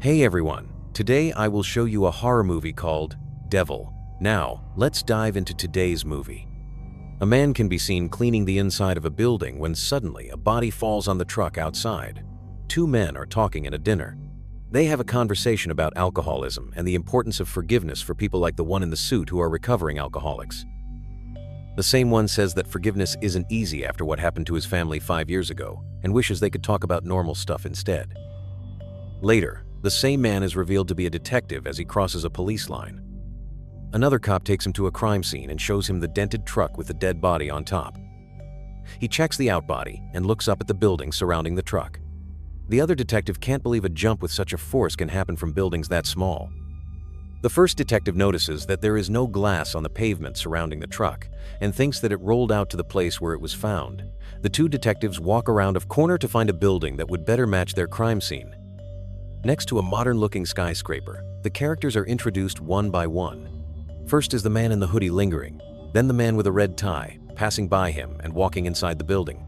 Hey everyone, today I will show you a horror movie called Devil. Now, let's dive into today's movie. A man can be seen cleaning the inside of a building when suddenly a body falls on the truck outside. Two men are talking at a dinner. They have a conversation about alcoholism and the importance of forgiveness for people like the one in the suit who are recovering alcoholics. The same one says that forgiveness isn't easy after what happened to his family 5 years ago and wishes they could talk about normal stuff instead. Later, the same man is revealed to be a detective as he crosses a police line. Another cop takes him to a crime scene and shows him the dented truck with the dead body on top. He checks the outbody and looks up at the buildings surrounding the truck. The other detective can't believe a jump with such a force can happen from buildings that small. The first detective notices that there is no glass on the pavement surrounding the truck and thinks that it rolled out to the place where it was found. The two detectives walk around a corner to find a building that would better match their crime scene. Next to a modern-looking skyscraper, the characters are introduced one by one. First is the man in the hoodie lingering, then the man with a red tie, passing by him and walking inside the building.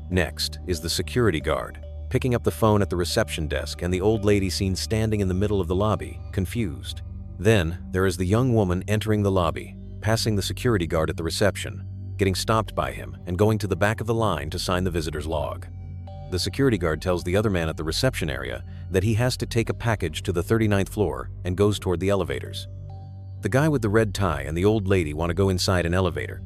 Next is the security guard, picking up the phone at the reception desk, and the old lady seen standing in the middle of the lobby, confused. Then, there is the young woman entering the lobby, passing the security guard at the reception, getting stopped by him, and going to the back of the line to sign the visitor's log. The security guard tells the other man at the reception area that he has to take a package to the 39th floor and goes toward the elevators. The guy with the red tie and the old lady want to go inside an elevator,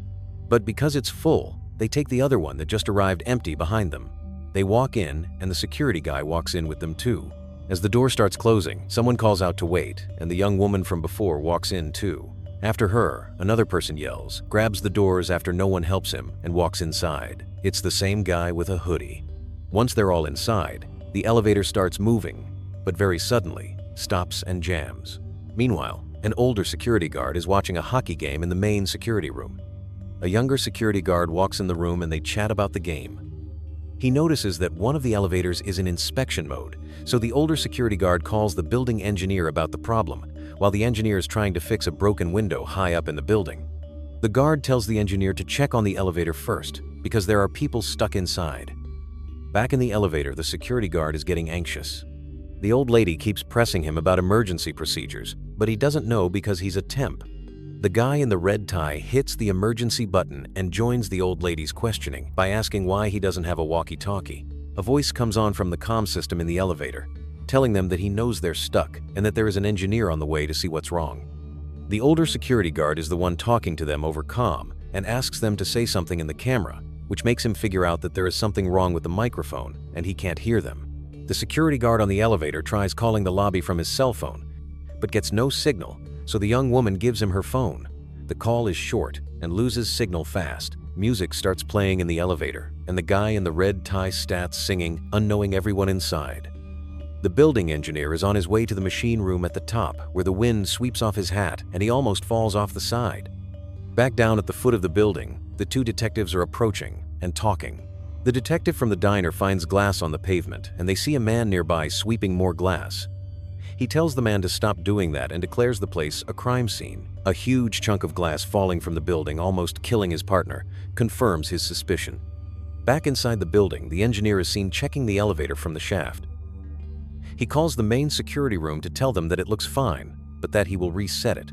but because it's full, they take the other one that just arrived empty behind them. They walk in, and the security guy walks in with them too. As the door starts closing, someone calls out to wait, and the young woman from before walks in too. After her, another person yells, grabs the doors after no one helps him, and walks inside. It's the same guy with a hoodie. Once they're all inside, the elevator starts moving, but very suddenly stops and jams. Meanwhile, an older security guard is watching a hockey game in the main security room. A younger security guard walks in the room and they chat about the game. He notices that one of the elevators is in inspection mode, so the older security guard calls the building engineer about the problem, while the engineer is trying to fix a broken window high up in the building. The guard tells the engineer to check on the elevator first, because there are people stuck inside. Back in the elevator, the security guard is getting anxious. The old lady keeps pressing him about emergency procedures, but he doesn't know because he's a temp. The guy in the red tie hits the emergency button and joins the old lady's questioning by asking why he doesn't have a walkie-talkie. A voice comes on from the comm system in the elevator, telling them that he knows they're stuck and that there is an engineer on the way to see what's wrong. The older security guard is the one talking to them over comm and asks them to say something in the camera, which makes him figure out that there is something wrong with the microphone and he can't hear them. The security guard on the elevator tries calling the lobby from his cell phone, but gets no signal, so the young woman gives him her phone. The call is short and loses signal fast. Music starts playing in the elevator, and the guy in the red tie starts singing, unknowing everyone inside. The building engineer is on his way to the machine room at the top, where the wind sweeps off his hat and he almost falls off the side. Back down at the foot of the building, the two detectives are approaching and talking. The detective from the diner finds glass on the pavement, and they see a man nearby sweeping more glass. He tells the man to stop doing that and declares the place a crime scene. A huge chunk of glass falling from the building, almost killing his partner, confirms his suspicion. Back inside the building, the engineer is seen checking the elevator from the shaft. He calls the main security room to tell them that it looks fine, but that he will reset it.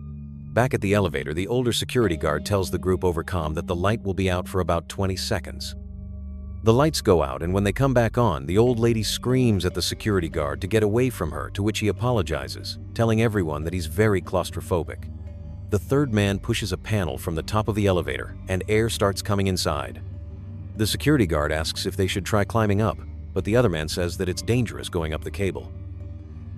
Back at the elevator, the older security guard tells the group over comm that the light will be out for about 20 seconds. The lights go out, and when they come back on, the old lady screams at the security guard to get away from her, to which he apologizes, telling everyone that he's very claustrophobic. The third man pushes a panel from the top of the elevator, and air starts coming inside. The security guard asks if they should try climbing up, but the other man says that it's dangerous going up the cable.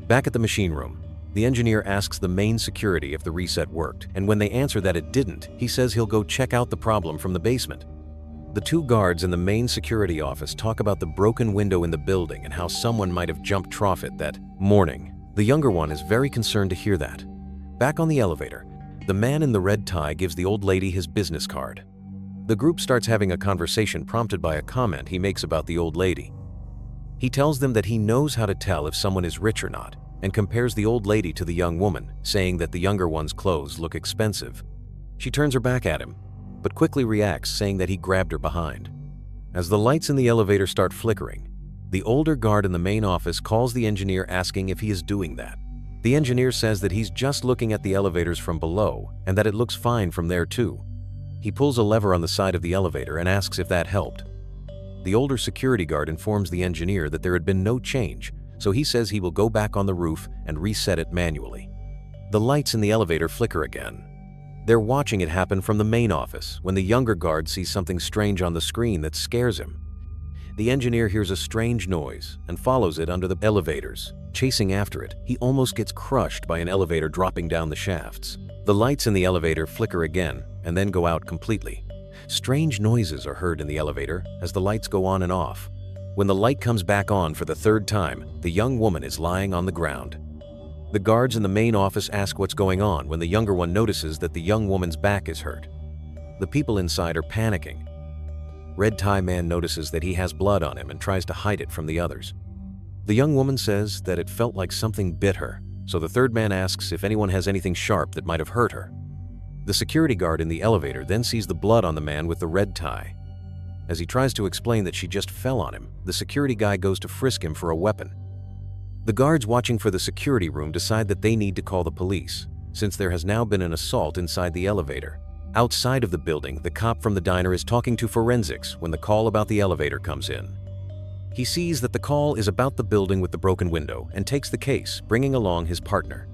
Back at the machine room, the engineer asks the main security if the reset worked, and when they answer that it didn't, he says he'll go check out the problem from the basement. The two guards in the main security office talk about the broken window in the building and how someone might have jumped off it that morning. The younger one is very concerned to hear that. Back on the elevator, the man in the red tie gives the old lady his business card. The group starts having a conversation prompted by a comment he makes about the old lady. He tells them that he knows how to tell if someone is rich or not, and compares the old lady to the young woman, saying that the younger one's clothes look expensive. She turns her back at him, but quickly reacts, saying that he grabbed her behind. As the lights in the elevator start flickering, The older guard in the main office calls the engineer asking if he is doing that. The engineer says that he's just looking at the elevators from below and that it looks fine from there too. He pulls a lever on the side of the elevator and asks if that helped. The older security guard informs the engineer that there had been no change, so he says he will go back on the roof and reset it manually. The lights in the elevator flicker again. They're watching it happen from the main office when the younger guard sees something strange on the screen that scares him. The engineer hears a strange noise and follows it under the elevators. Chasing after it, he almost gets crushed by an elevator dropping down the shafts. The lights in the elevator flicker again and then go out completely. Strange noises are heard in the elevator as the lights go on and off. When the light comes back on for the third time, the young woman is lying on the ground. The guards in the main office ask what's going on when the younger one notices that the young woman's back is hurt. The people inside are panicking. Red Tie Man notices that he has blood on him and tries to hide it from the others. The young woman says that it felt like something bit her, so the third man asks if anyone has anything sharp that might have hurt her. The security guard in the elevator then sees the blood on the man with the red tie. As he tries to explain that she just fell on him, the security guy goes to frisk him for a weapon. The guards watching for the security room decide that they need to call the police, since there has now been an assault inside the elevator. Outside of the building, the cop from the diner is talking to forensics when the call about the elevator comes in. He sees that the call is about the building with the broken window and takes the case, bringing along his partner.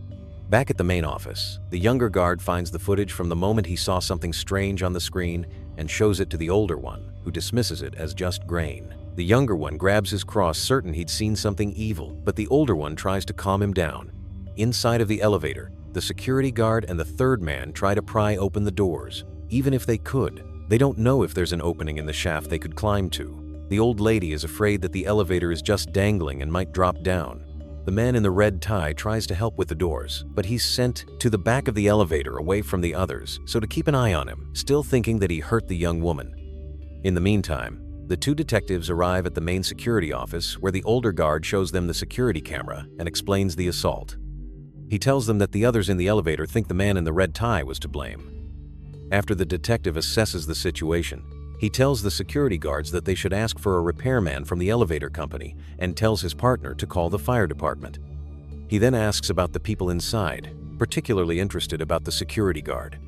Back at the main office, the younger guard finds the footage from the moment he saw something strange on the screen and shows it to the older one, who dismisses it as just grain. The younger one grabs his cross, certain he'd seen something evil, but the older one tries to calm him down. Inside of the elevator, the security guard and the third man try to pry open the doors. Even if they could, they don't know if there's an opening in the shaft they could climb to. The old lady is afraid that the elevator is just dangling and might drop down. The man in the red tie tries to help with the doors, but he's sent to the back of the elevator away from the others, so to keep an eye on him, still thinking that he hurt the young woman. In the meantime, the two detectives arrive at the main security office where the older guard shows them the security camera and explains the assault. He tells them that the others in the elevator think the man in the red tie was to blame. After the detective assesses the situation, he tells the security guards that they should ask for a repairman from the elevator company and tells his partner to call the fire department. He then asks about the people inside, particularly interested about the security guard.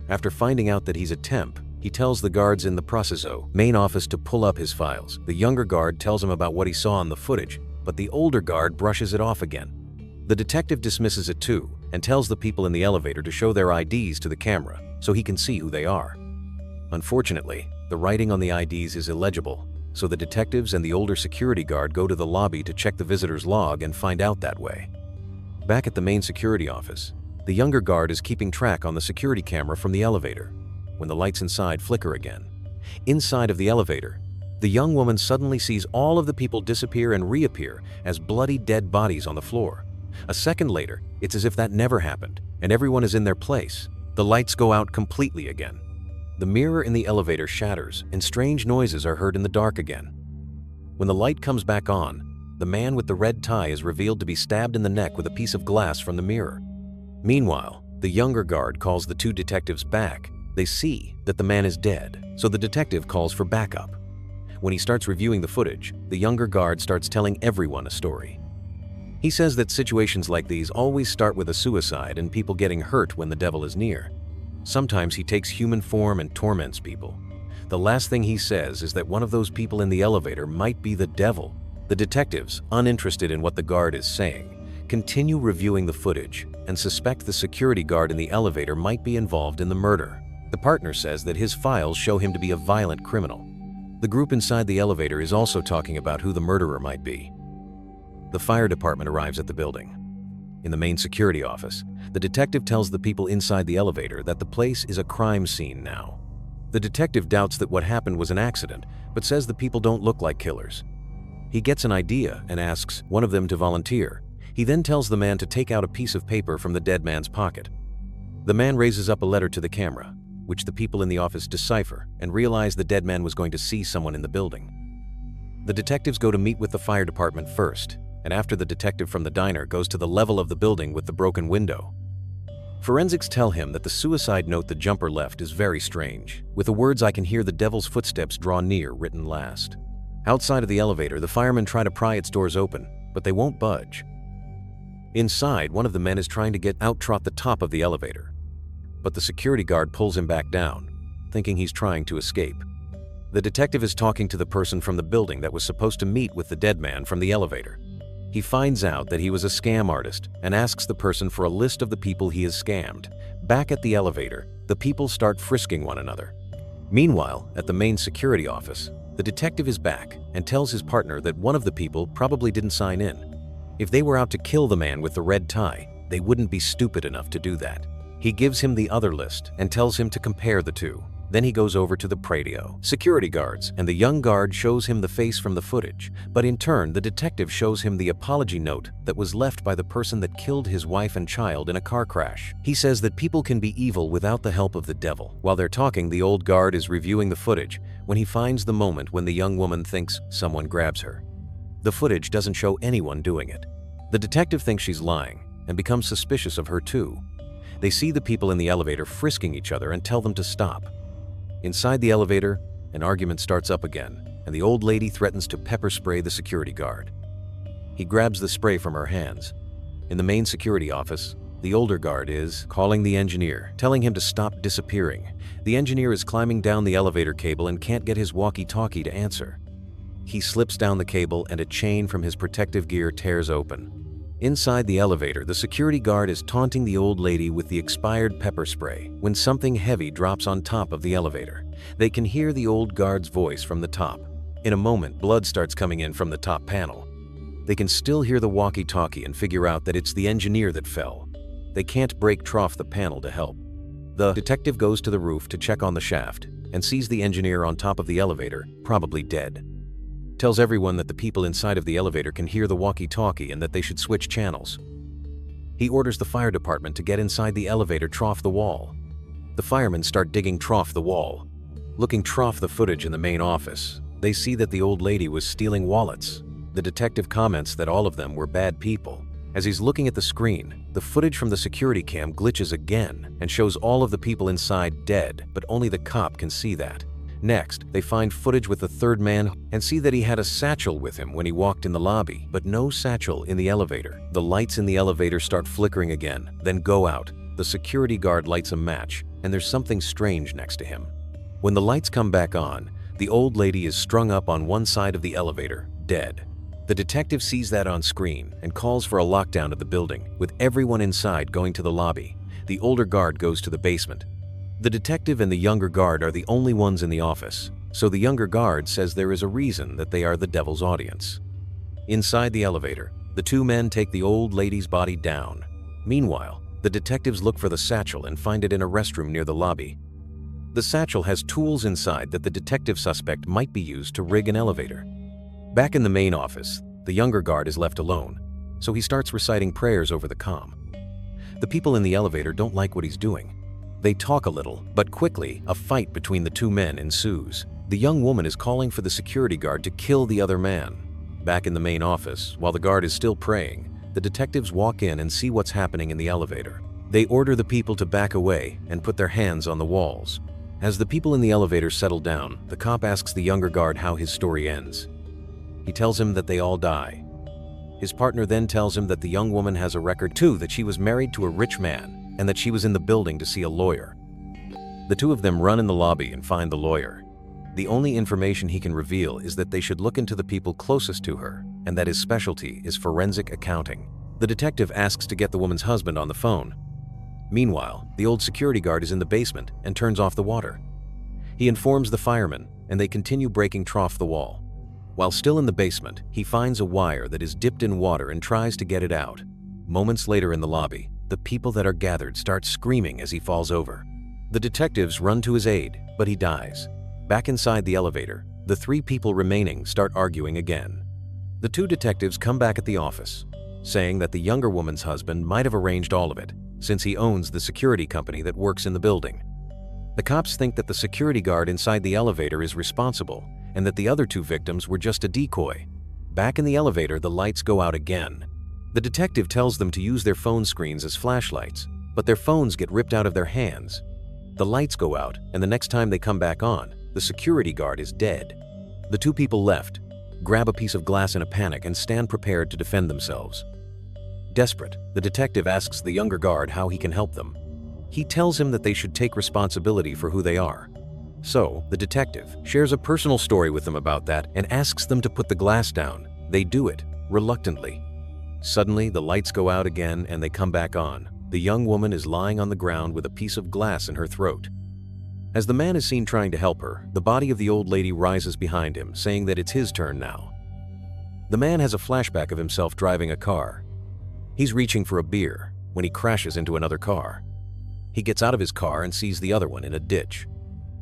After finding out that he's a temp, he tells the guards in the Proceso main office to pull up his files. The younger guard tells him about what he saw on the footage, but the older guard brushes it off again. The detective dismisses it too and tells the people in the elevator to show their IDs to the camera so he can see who they are. Unfortunately, the writing on the IDs is illegible, so the detectives and the older security guard go to the lobby to check the visitor's log and find out that way. Back at the main security office, the younger guard is keeping track on the security camera from the elevator when the lights inside flicker again. Inside of the elevator, the young woman suddenly sees all of the people disappear and reappear as bloody dead bodies on the floor. A second later, it's as if that never happened, and everyone is in their place. The lights go out completely again. The mirror in the elevator shatters, and strange noises are heard in the dark again. When the light comes back on, the man with the red tie is revealed to be stabbed in the neck with a piece of glass from the mirror. Meanwhile, the younger guard calls the two detectives back. They see that the man is dead, so the detective calls for backup. When he starts reviewing the footage, the younger guard starts telling everyone a story. He says that situations like these always start with a suicide and people getting hurt when the devil is near. Sometimes he takes human form and torments people. The last thing he says is that one of those people in the elevator might be the devil. The detectives, uninterested in what the guard is saying, continue reviewing the footage and suspect the security guard in the elevator might be involved in the murder. The partner says that his files show him to be a violent criminal. The group inside the elevator is also talking about who the murderer might be. The fire department arrives at the building. In the main security office, the detective tells the people inside the elevator that the place is a crime scene now. The detective doubts that what happened was an accident, but says the people don't look like killers. He gets an idea and asks one of them to volunteer. He then tells the man to take out a piece of paper from the dead man's pocket. The man raises up a letter to the camera, which the people in the office decipher and realize the dead man was going to see someone in the building. The detectives go to meet with the fire department first, and after the detective from the diner goes to the level of the building with the broken window. Forensics tell him that the suicide note the jumper left is very strange, with the words "I can hear the devil's footsteps draw near" written last. Outside of the elevator, the firemen try to pry its doors open, but they won't budge. Inside, one of the men is trying to get out the top of the elevator, but the security guard pulls him back down, thinking he's trying to escape. The detective is talking to the person from the building that was supposed to meet with the dead man from the elevator. He finds out that he was a scam artist and asks the person for a list of the people he has scammed. Back at the elevator, the people start frisking one another. Meanwhile, at the main security office, the detective is back and tells his partner that one of the people probably didn't sign in. If they were out to kill the man with the red tie, they wouldn't be stupid enough to do that. He gives him the other list and tells him to compare the two. Then he goes over to the radio security guards, and the young guard shows him the face from the footage, but in turn, the detective shows him the apology note that was left by the person that killed his wife and child in a car crash. He says that people can be evil without the help of the devil. While they're talking, the old guard is reviewing the footage when he finds the moment when the young woman thinks someone grabs her. The footage doesn't show anyone doing it. The detective thinks she's lying and becomes suspicious of her too. They see the people in the elevator frisking each other and tell them to stop. Inside the elevator, an argument starts up again, and the old lady threatens to pepper spray the security guard. He grabs the spray from her hands. In the main security office, the older guard is calling the engineer, telling him to stop disappearing. The engineer is climbing down the elevator cable and can't get his walkie-talkie to answer. He slips down the cable and a chain from his protective gear tears open. Inside the elevator, the security guard is taunting the old lady with the expired pepper spray when something heavy drops on top of the elevator. They can hear the old guard's voice from the top. In a moment, blood starts coming in from the top panel. They can still hear the walkie-talkie and figure out that it's the engineer that fell. They can't break the panel to help. The detective goes to the roof to check on the shaft and sees the engineer on top of the elevator, probably dead. Tells everyone that the people inside of the elevator can hear the walkie-talkie and that they should switch channels. He orders the fire department to get inside the elevator, trough the wall. The firemen start digging the wall. Looking the footage in the main office, they see that the old lady was stealing wallets. The detective comments that all of them were bad people. As he's looking at the screen, the footage from the security cam glitches again and shows all of the people inside dead, but only the cop can see that. Next, they find footage with the third man and see that he had a satchel with him when he walked in the lobby, but no satchel in the elevator. The lights in the elevator start flickering again, then go out. The security guard lights a match, and there's something strange next to him. When the lights come back on, the old lady is strung up on one side of the elevator, dead. The detective sees that on screen and calls for a lockdown of the building, with everyone inside going to the lobby. The older guard goes to the basement. The detective and the younger guard are the only ones in the office, so the younger guard says there is a reason that they are the devil's audience. Inside the elevator, the two men take the old lady's body down. Meanwhile, the detectives look for the satchel and find it in a restroom near the lobby. The satchel has tools inside that the detective suspect might be used to rig an elevator. Back in the main office, the younger guard is left alone, so he starts reciting prayers over the comm. The people in the elevator don't like what he's doing. They talk a little, but quickly, a fight between the two men ensues. The young woman is calling for the security guard to kill the other man. Back in the main office, while the guard is still praying, the detectives walk in and see what's happening in the elevator. They order the people to back away and put their hands on the walls. As the people in the elevator settle down, the cop asks the younger guard how his story ends. He tells him that they all die. His partner then tells him that the young woman has a record too, that she was married to a rich man, and that she was in the building to see a lawyer. The two of them run in the lobby and find the lawyer. The only information he can reveal is that they should look into the people closest to her, and that his specialty is forensic accounting. The detective asks to get the woman's husband on the phone. Meanwhile, the old security guard is in the basement and turns off the water. He informs the firemen, and they continue breaking the wall. While still in the basement, he finds a wire that is dipped in water and tries to get it out. Moments later in the lobby, the people that are gathered start screaming as he falls over. The detectives run to his aid, but he dies. Back inside the elevator, the three people remaining start arguing again. The two detectives come back at the office, saying that the younger woman's husband might have arranged all of it, since he owns the security company that works in the building. The cops think that the security guard inside the elevator is responsible, and that the other two victims were just a decoy. Back in the elevator, the lights go out again. The detective tells them to use their phone screens as flashlights, but their phones get ripped out of their hands. The lights go out, and the next time they come back on, the security guard is dead. The two people left, grab a piece of glass in a panic, and stand prepared to defend themselves. Desperate, the detective asks the younger guard how he can help them. He tells him that they should take responsibility for who they are. So, the detective shares a personal story with them about that and asks them to put the glass down. They do it, reluctantly. Suddenly, the lights go out again and they come back on. The young woman is lying on the ground with a piece of glass in her throat. As the man is seen trying to help her, the body of the old lady rises behind him, saying that it's his turn now. The man has a flashback of himself driving a car. He's reaching for a beer when he crashes into another car. He gets out of his car and sees the other one in a ditch.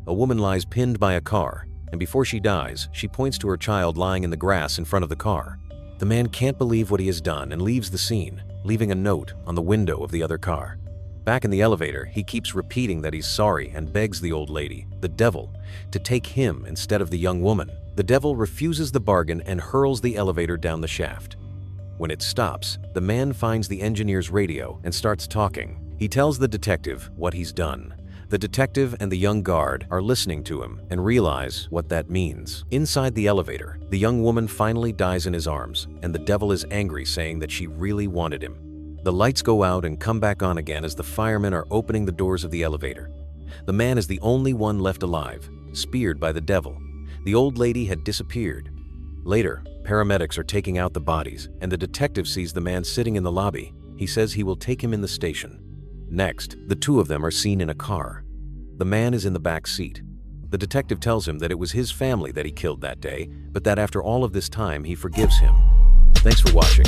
A woman lies pinned by a car, and before she dies, she points to her child lying in the grass in front of the car. The man can't believe what he has done and leaves the scene, leaving a note on the window of the other car. Back in the elevator, he keeps repeating that he's sorry and begs the old lady, the devil, to take him instead of the young woman. The devil refuses the bargain and hurls the elevator down the shaft. When it stops, the man finds the engineer's radio and starts talking. He tells the detective what he's done. The detective and the young guard are listening to him and realize what that means. Inside the elevator, the young woman finally dies in his arms, and the devil is angry, saying that she really wanted him. The lights go out and come back on again as the firemen are opening the doors of the elevator. The man is the only one left alive, speared by the devil. The old lady had disappeared. Later, paramedics are taking out the bodies, and the detective sees the man sitting in the lobby. He says he will take him in the station. Next, the two of them are seen in a car. The man is in the back seat. The detective tells him that it was his family that he killed that day, but that after all of this time, he forgives him. Thanks for watching.